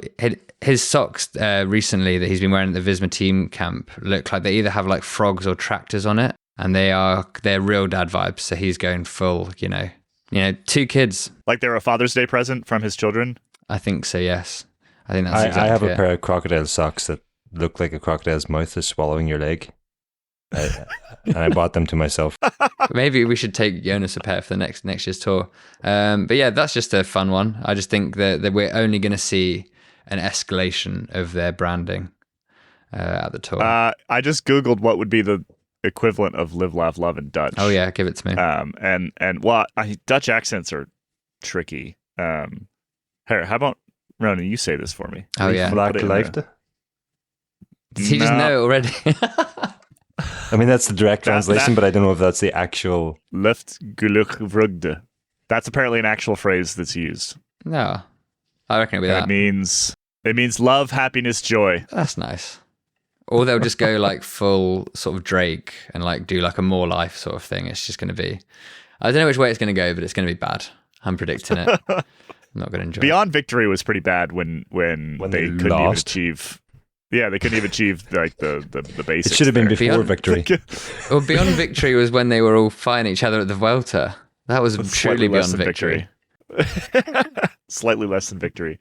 His socks recently that he's been wearing at the Visma team camp look like they either have like frogs or tractors on it, and they're real dad vibes. So he's going full, 2 kids. Like they're a Father's Day present from his children? I think so, yes. I think that's I exactly have a it. pair of crocodile socks that look like a crocodile's mouth is swallowing your leg. And I bought them to myself. Maybe we should take Jonas a pair for the next year's tour. But yeah, that's just a fun one. I just think that we're only going to see an escalation of their branding at the tour. I just Googled what would be the equivalent of Live, Laugh, Love in Dutch. Oh yeah, give it to me. And Dutch accents are tricky. Here, how about Ronan? You say this for me. Oh yeah. Put it in there. Does he just No. know it already? I mean, that's the direct That- translation, but I don't know if that's the actual. Lucht geluk vrugde. That's apparently an actual phrase that's used. No. I reckon it'll be And that. it means love, happiness, joy. That's nice. Or they'll just go like full sort of Drake and like do like a more life sort of thing. It's just going to be, I don't know which way it's going to go, but it's going to be bad. I'm predicting it. I'm not going to enjoy it. Beyond Victory was pretty bad when When they they couldn't even lost. achieve. Yeah, they couldn't even achieve like the It basics. should have been there. before Beyond- victory. Well, Beyond Victory was when they were all fighting each other at the Vuelta. That was Slightly truly less Beyond than Victory. Slightly less than victory.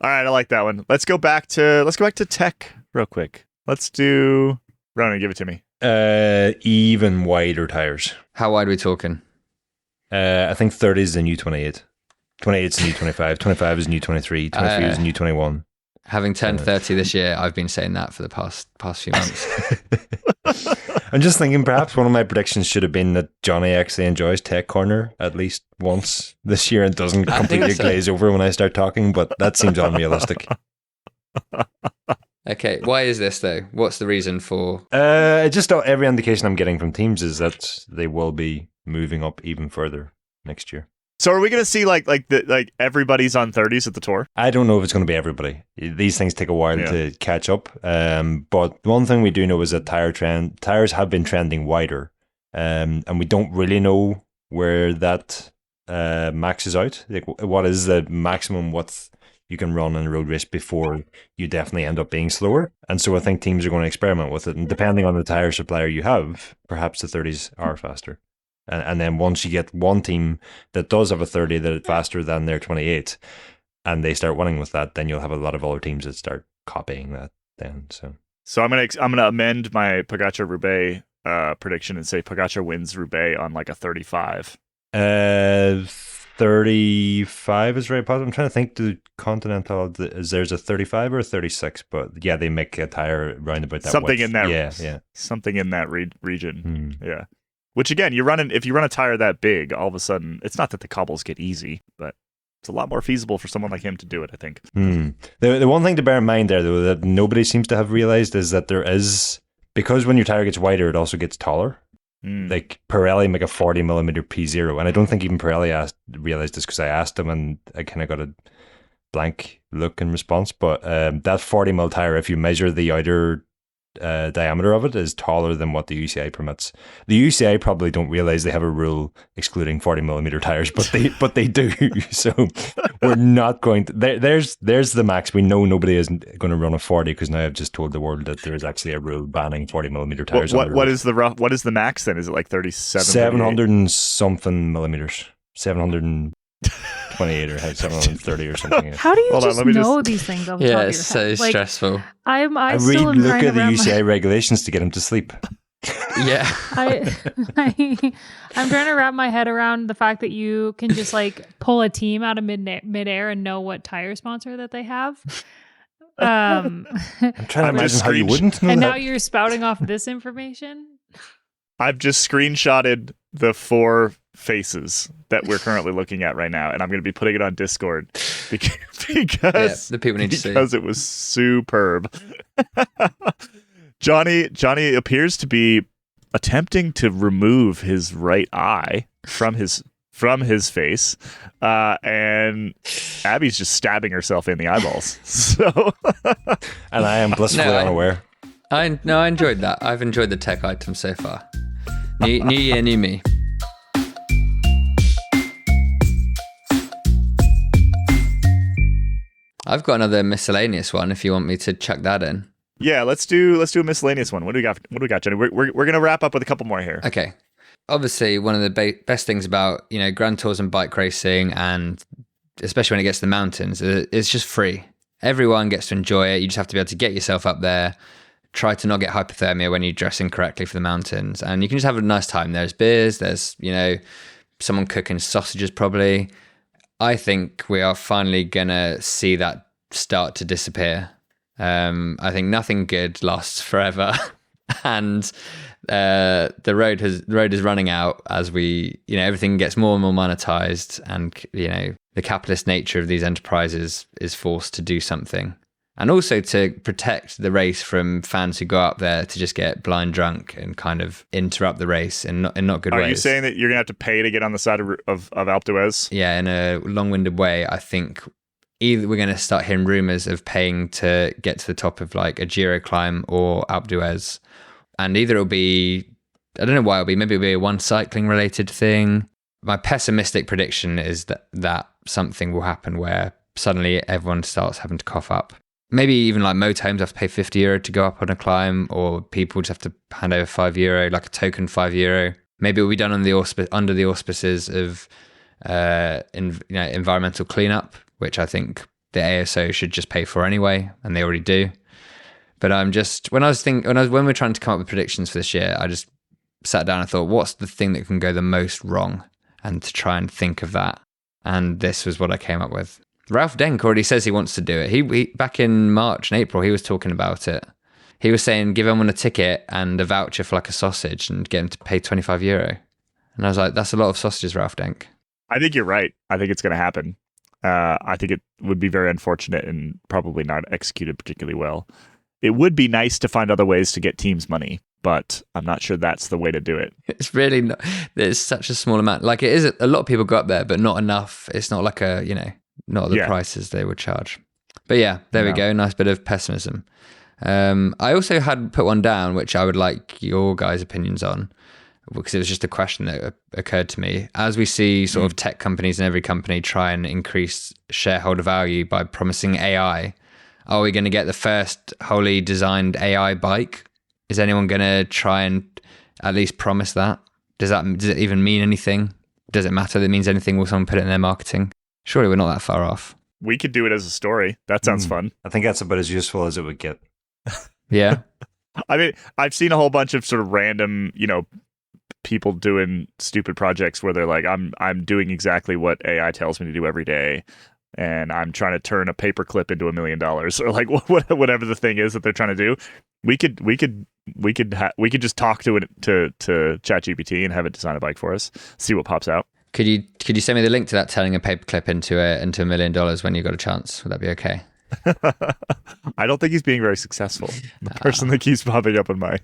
All right, I like that one. Let's go back to tech real quick. Let's do Ronan, give it to me. Even wider tires. How wide are we talking? I think 30 is the new 28. 28 is the new 25. 25 is the new 23. 23 is the new 21. Having turned 30 this year, I've been saying that for the past few months. I'm just thinking perhaps one of my predictions should have been that Johnny actually enjoys Tech Corner at least once this year and doesn't completely glaze over when I start talking, but that seems unrealistic. Okay, why is this though? What's the reason for? Just every indication I'm getting from teams is that they will be moving up even further next year. So are we going to see like everybody's on 30s at the Tour? I don't know if it's going to be everybody. These things take a while to catch up. But one thing we do know is that tires have been trending wider, and we don't really know where that maxes out. Like, what is the maximum width you can run in a road race before you definitely end up being slower? And so I think teams are going to experiment with it, and depending on the tire supplier you have, perhaps the 30s are faster. And then once you get one team that does have a 30 that is faster than their 28, and they start winning with that, then you'll have a lot of other teams that start copying that. Then so I'm gonna amend my Pogačar Roubaix prediction and say Pogačar wins Roubaix on like a 35. 35 is very positive. I'm trying to think. The Continental is there's a 35 or a 36, but yeah, they make a tire round about that. Something width. in that. Yeah. Something in that region. Yeah. Which again, if you run a tire that big, all of a sudden, it's not that the cobbles get easy, but it's a lot more feasible for someone like him to do it, I think. The one thing to bear in mind there, though, that nobody seems to have realized is that there is, because when your tire gets wider, it also gets taller. Like Pirelli make a 40 millimeter P0, and I don't think even Pirelli realized this because I asked them and I kind of got a blank look in response. But that 40 mil tire, if you measure the outer diameter of it, is taller than what the UCI permits. The UCI probably don't realize they have a rule excluding 40 millimeter tires, but they do. So we're not going to. There's the max. We know nobody is going to run a 40 because now I've just told the world that there is actually a rule banning 40 millimeter tires. What is the max then? Is it like 37? 700 and something millimeters. 728 or 730 or something. How do you know these things off the top of your head? It's so stressful. I read look at the UCI regulations to get him to sleep. Yeah. I'm trying to wrap my head around the fact that you can just like pull a team out of midair and know what tire sponsor that they have. I'm trying to imagine how you wouldn't know and that. now you're spouting off this information. I've just screenshotted the 4 faces that we're currently looking at right now, and I'm going to be putting it on Discord because the people need to see, because it was superb. Johnny appears to be attempting to remove his right eye from his face, and Abby's just stabbing herself in the eyeballs. So, and I am blissfully unaware. I enjoyed that. I've enjoyed the tech items so far. New year, new me. I've got another miscellaneous one if you want me to chuck that in. Yeah, let's do a miscellaneous one. What do we got, Johnny? We're going to wrap up with a couple more here. Okay. Obviously, one of the best things about, Grand Tours and bike racing, and especially when it gets to the mountains, it's just free. Everyone gets to enjoy it. You just have to be able to get yourself up there. Try to not get hypothermia when you're dressing correctly for the mountains, and you can just have a nice time. There's beers, there's someone cooking sausages probably. I think we are finally gonna see that start to disappear. I think nothing good lasts forever, and the road is running out as we everything gets more and more monetized, and the capitalist nature of these enterprises is forced to do something. And also to protect the race from fans who go up there to just get blind drunk and kind of interrupt the race in not good ways. Are you saying that you're going to have to pay to get on the side of Alpe d'Huez? Yeah, in a long-winded way. I think either we're going to start hearing rumours of paying to get to the top of like a Giro climb or Alpe d'Huez. And either it'll be, I don't know why it'll be, maybe it'll be a one cycling related thing. My pessimistic prediction is that something will happen where suddenly everyone starts having to cough up. Maybe even like motorhomes have to pay €50 to go up on a climb, or people just have to hand over €5, like a token €5. Maybe it'll be done under the auspices of environmental cleanup, which I think the ASO should just pay for anyway, and they already do. But I'm just when we're trying to come up with predictions for this year, I just sat down and thought, what's the thing that can go the most wrong, and to try and think of that. And this was what I came up with. Ralph Denk already says he wants to do it. He back in March and April, he was talking about it. He was saying, give everyone a ticket and a voucher for like a sausage and get them to pay €25. And I was like, that's a lot of sausages, Ralph Denk. I think you're right. I think it's going to happen. I think it would be very unfortunate and probably not executed particularly well. It would be nice to find other ways to get teams money, but I'm not sure that's the way to do it. It's really not, there's such a small amount. Like it is, a lot of people go up there, but not enough. It's not like not the prices they would charge. But yeah, there we go. Nice bit of pessimism. I also had put one down, which I would like your guys' opinions on, because it was just a question that occurred to me. As we see sort of tech companies and every company try and increase shareholder value by promising AI, are we going to get the first wholly designed AI bike? Is anyone going to try and at least promise that? Does it even mean anything? Does it matter that it means anything? Will someone put it in their marketing? Surely we're not that far off. We could do it as a story. That sounds fun. I think that's about as useful as it would get. Yeah. I mean, I've seen a whole bunch of sort of random, people doing stupid projects where they're like, I'm doing exactly what AI tells me to do every day, and I'm trying to turn a paperclip into $1 million, or like whatever the thing is that they're trying to do. We could just talk to it to ChatGPT and have it design a bike for us. See what pops out. Could you send me the link to that turning a paperclip into $1 million when you got a chance? Would that be okay? I don't think he's being very successful. The person that keeps popping up in my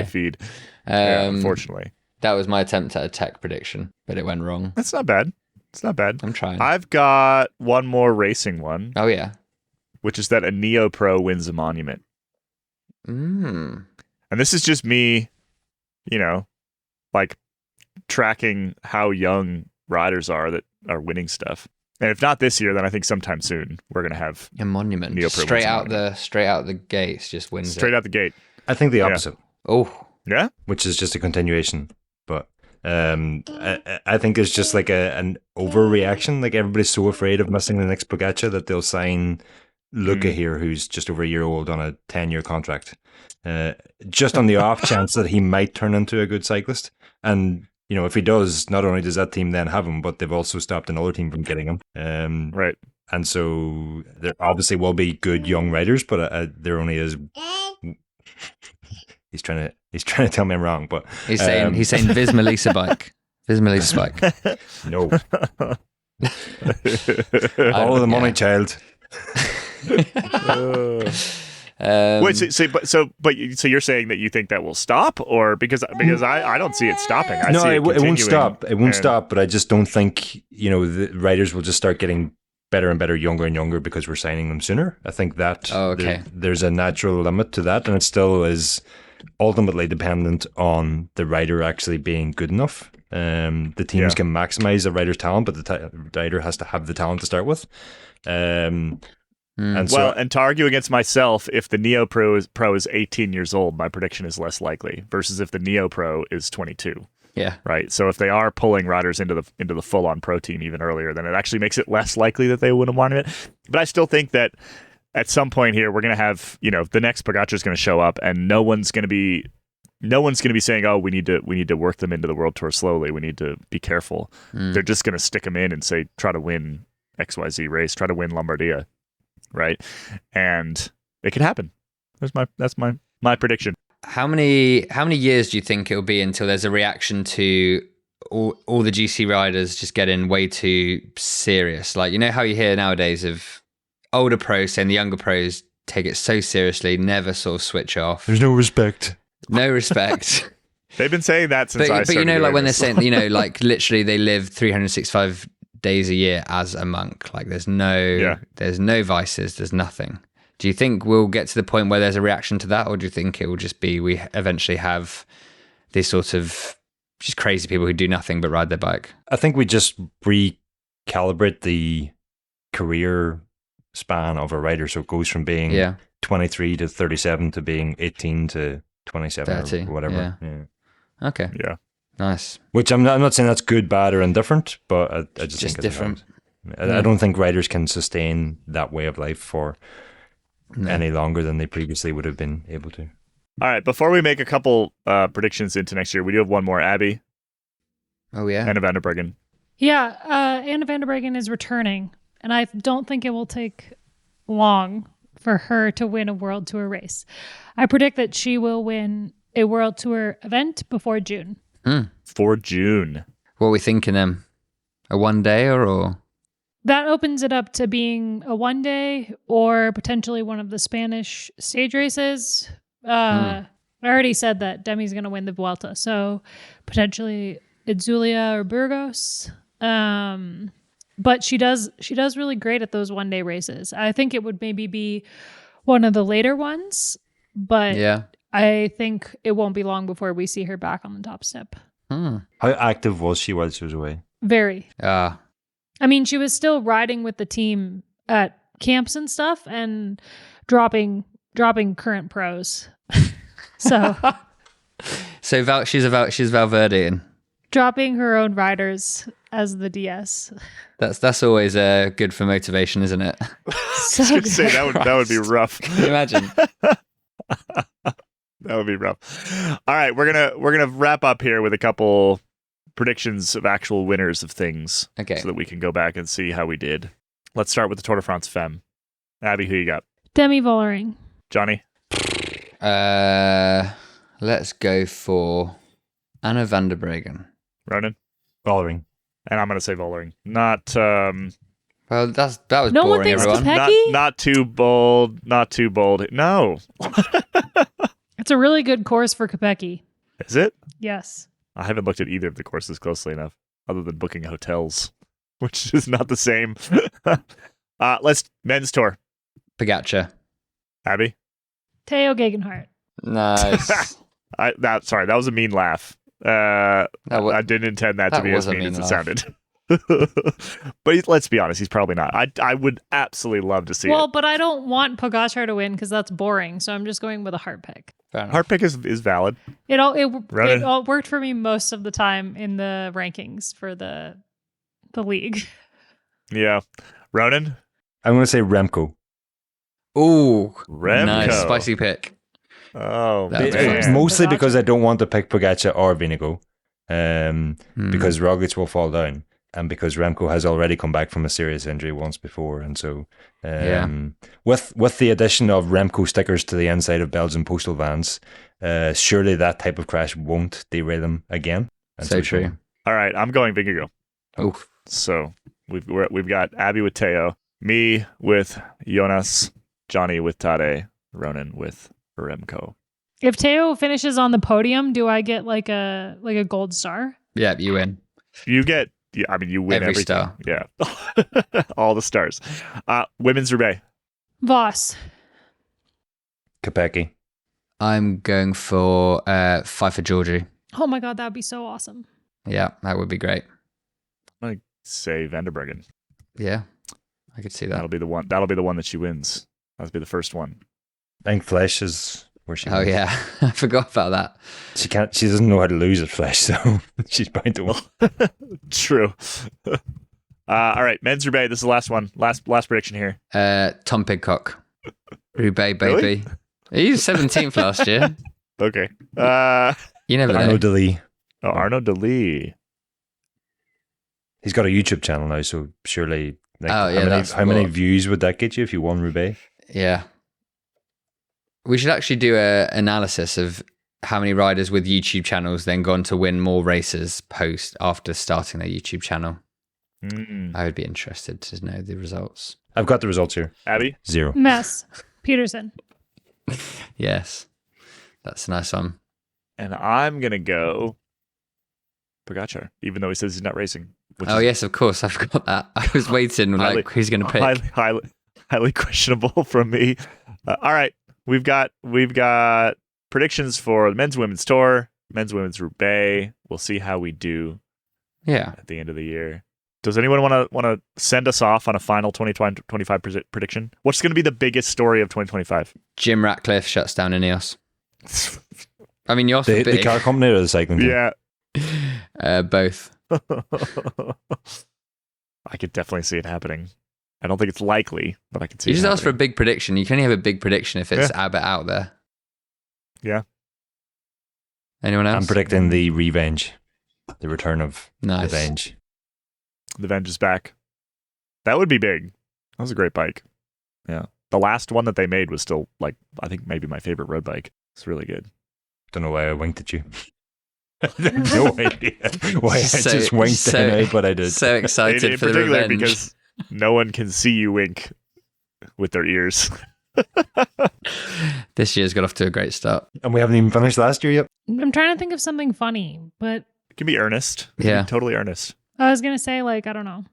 feed. Unfortunately. That was my attempt at a tech prediction, but it went wrong. That's not bad. It's not bad. I'm trying. I've got one more racing one. Oh, yeah. Which is that a Neo Pro wins a monument. And this is just me, like tracking how young riders are that are winning stuff. And if not this year, then I think sometime soon we're going to have a monument. Neo Pro straight out the gates, just wins straight out the gate. I think the opposite. Yeah. Oh, yeah, which is just a continuation. But I think it's just like an overreaction. Like everybody's so afraid of missing the next Pogačar that they'll sign Luca here, who's just over a year old on a 10-year contract, just on the off chance that he might turn into a good cyclist. And if he does, not only does that team then have him, but they've also stopped another team from getting him. Right. And so there obviously will be good young riders, but there only is. He's trying to tell me I'm wrong, but he's saying Visma Lisa bike. Visma Lisa bike. No. All of the money, child. Wait, so you're saying that you think that will stop, or because I don't see it stopping. It won't stop. It won't stop. But I just don't think the riders will just start getting better and better, younger and younger, because we're signing them sooner. I think that there's a natural limit to that, and it still is ultimately dependent on the rider actually being good enough. The teams can maximize the rider's talent, but the rider has to have the talent to start with. And to argue against myself, if the Neo Pro is 18 years old, my prediction is less likely versus if the Neo Pro is 22. Yeah. Right. So if they are pulling riders into the full on pro team even earlier, then it actually makes it less likely that they win a monument. But I still think that at some point here we're going to have the next Pogačar is going to show up, and no one's going to be saying, oh, we need to work them into the World Tour slowly. We need to be careful. They're just going to stick them in and say, try to win XYZ race, try to win Lombardia. Right. And it could happen. That's my prediction. How many years do you think it'll be until there's a reaction to all the GC riders just getting way too serious? Like, how you hear nowadays of older pros saying the younger pros take it so seriously, never sort of switch off. There's no respect. No respect. They've been saying that since I started. But like when they're saying, like literally they live 365 days a year as a monk. Like there's no vices, there's nothing. Do you think we'll get to the point where there's a reaction to that, or do you think it will just be we eventually have these sort of just crazy people who do nothing but ride their bike? I think we just recalibrate the career span of a rider, so it goes from being 23 to 37 to being 18 to 27 30, or whatever. Yeah. Okay. Yeah. Nice. Which I'm not saying that's good, bad, or indifferent, but I just think it's different. I don't think riders can sustain that way of life for any longer than they previously would have been able to. All right. Before we make a couple predictions into next year, we do have one more. Abby. Oh, yeah. Anna van der Breggen. Yeah. Anna van der Breggen is returning. and I don't think it will take long for her to win a World Tour race. I predict that she will win a World Tour event before June. For June. What are we thinking? A one day or? That opens it up to being a one day or potentially one of the Spanish stage races. I already said that Demi's going to win the Vuelta, so potentially it's Zulia or Burgos. But she does really great at those one day races. I think it would maybe be one of the later ones, but Yeah. I think it won't be long before we see her back on the top step. How active was she while she was away? Very. Ah. I mean, she was still riding with the team at camps and stuff and dropping current pros. So She's Valverdean. dropping her own riders as the DS. That's always good for motivation, isn't it? So I was gonna say that would be rough. Can you imagine? That would be rough. All right, we're gonna wrap up here with a couple predictions of actual winners of things, Okay. so that we can go back and see how we did. Let's start with the Tour de France Femme. Abby, who you got? Demi Vollering. Johnny? Let's go for Anna van der Breggen. Ronan? Vollering. And I'm gonna say Vollering. Not Well, that was No one boring, thinks everyone. Kopecky? not too bold. Not too bold. No. It's a really good course for Kopecky. Is it? Yes. I haven't looked at either of the courses closely enough, other than booking hotels, which is not the same. Let's men's tour. Pogačar. Abby? Theo Gegenhardt. Nice. Sorry, that was a mean laugh. I didn't intend that to that be was as a mean as mean it laugh. sounded. But let's be honest, he's probably not. I would absolutely love to see Well, it. but I don't want Pogačar to win because that's boring. So I'm just going with a heart pick. Fair enough. Heart pick is valid. It Ronan? all worked for me most of the time in the rankings for the league. Yeah. Ronan? I'm going to say Remco. Ooh, Remco. nice, spicy pick. Oh, That's man. fun. Mostly Pogačar. because I don't want to pick Pogačar or Vinigo, Hmm. because Roglic will fall down, and because Remco has already come back from a serious injury once before, and so with the addition of Remco stickers to the inside of Belgian postal vans, surely that type of crash won't derail them again. And So true. All right, I'm going Vingegaard. Oof. So we've got Abby with Teo, me with Jonas, Johnny with Tadej, Ronan with Remco. If Theo finishes on the podium, do I get like a gold star? Yeah, you win. You get, you win Every everything. star. Yeah, all the stars. Women's Roubaix. Voss. Kopecky. I'm going for Pfeiffer Georgie. Oh my god, that would be so awesome. Yeah, that would be great. I say Van der Breggen. Yeah, I could see that. That'll be the one. That'll be the one that she wins. That'll be the first one. I think Flesh is where she Oh wins. yeah, I forgot about that. She doesn't know how to lose at Flesh, so she's bound to win. True. All right, men's Roubaix. This is the last one. Last prediction here. Tom Pidcock. Roubaix, Really? baby. He was 17th last year. Okay. You never know. Arnaud Delis. Arnaud Delis. He's got a YouTube channel now, so surely. Oh, yeah, how many views would that get you if you won Roubaix? Yeah. We should actually do an analysis of how many riders with YouTube channels then gone to win more races after starting their YouTube channel. I would be interested to know the results. I've got the results here. Abby? 0. Mess. Peterson. Yes. That's a nice one. And I'm going to go Pogačar, even though he says he's not racing. Oh, yes, of course. I forgot that. I was waiting, who's going to pick? Highly questionable from me. All right. We've got predictions for the men's and women's tour, men's and women's Roubaix. We'll see how we do Yeah. at the end of the year. Does anyone want to send us off on a final 2025 prediction? What's going to be the biggest story of 2025? Jim Ratcliffe shuts down Ineos. I mean, you're The big. car company or the cycling team? Yeah. Both. I could definitely see it happening. I don't think it's likely, but I can see You it just ask for a happening. big prediction. You can only have a big prediction if it's a bit out there. Yeah. Anyone else? I'm predicting the revenge. The return of Nice. revenge. The Venge is back. That would be big. That was a great bike. Yeah. The last one that they made was still, like, I think maybe my favorite road bike. It's really good. Don't know why I winked at you. I have no idea why I just winked at you, but I did. So excited in for the particular revenge. because no one can see you wink with their ears. This year's got off to a great start. And we haven't even finished last year yet. I'm trying to think of something funny, but It can be earnest. It can Yeah. be totally earnest. I was gonna say, like, I don't know.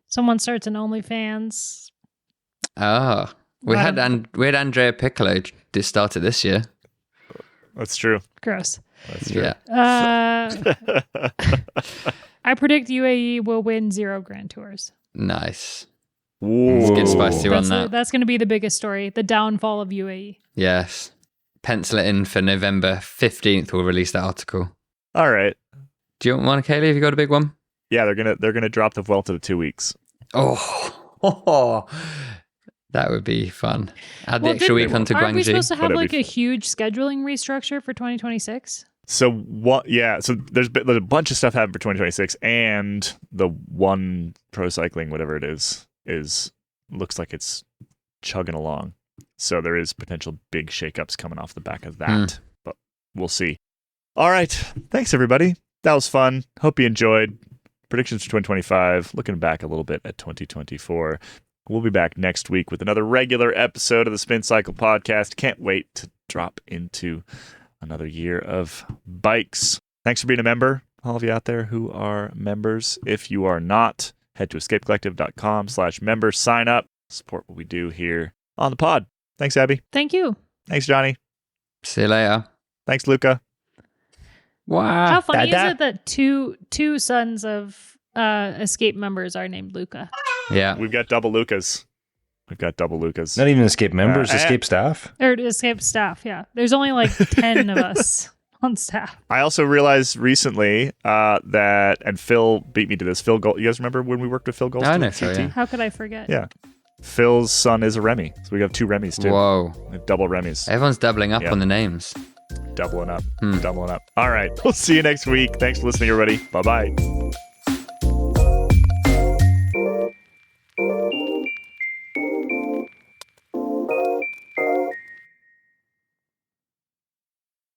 Someone starts an OnlyFans. Oh, we had Andrea Piccolo started this year. That's true. Gross. That's true. Yeah, I predict UAE will win 0 Grand Tours. nice. Ooh. Let's get spicy on that. That's going to be the biggest story, the downfall of UAE. Yes, pencil it in for November 15th. We'll release that article. All right. Do you want one, Kaylee? Have you got a big one? Yeah, they're gonna drop the Vuelta to 2 weeks. Oh, that would be fun. Add the extra week onto Aren't we Guangzhou. supposed to have Whatever. like a huge scheduling restructure for 2026? So what? Yeah. So there's a bunch of stuff happening for 2026, and the one pro cycling, whatever it is looks like it's chugging along. So there is potential big shakeups coming off the back of that, but we'll see. All right. Thanks everybody. That was fun. Hope you enjoyed. Predictions for 2025. Looking back a little bit at 2024. We'll be back next week with another regular episode of the Spin Cycle Podcast. Can't wait to drop into another year of bikes. Thanks for being a member, all of you out there who are members. If you are not, head to escapecollective.com/member. Sign up. Support what we do here on the pod. Thanks, Abby. Thank you. Thanks, Johnny. See you later. Thanks, Luca. Wow. How funny Dada. is it that two sons of Escape members are named Luca? Yeah. We've got double Lucas. Not even Escape members, Escape staff. Or Escape staff, yeah. There's only like 10 of us on staff. I also realized recently that, and Phil beat me to this, Phil Gold. You guys remember when we worked with Phil Gold? I know Phil, yeah. How could I forget? Yeah. Phil's son is a Remy. So we have 2 Remys too. Whoa. We have double Remys. Everyone's doubling up Yeah. on the names. Doubling up. All right. We'll see you next week. Thanks for listening, everybody. Bye-bye.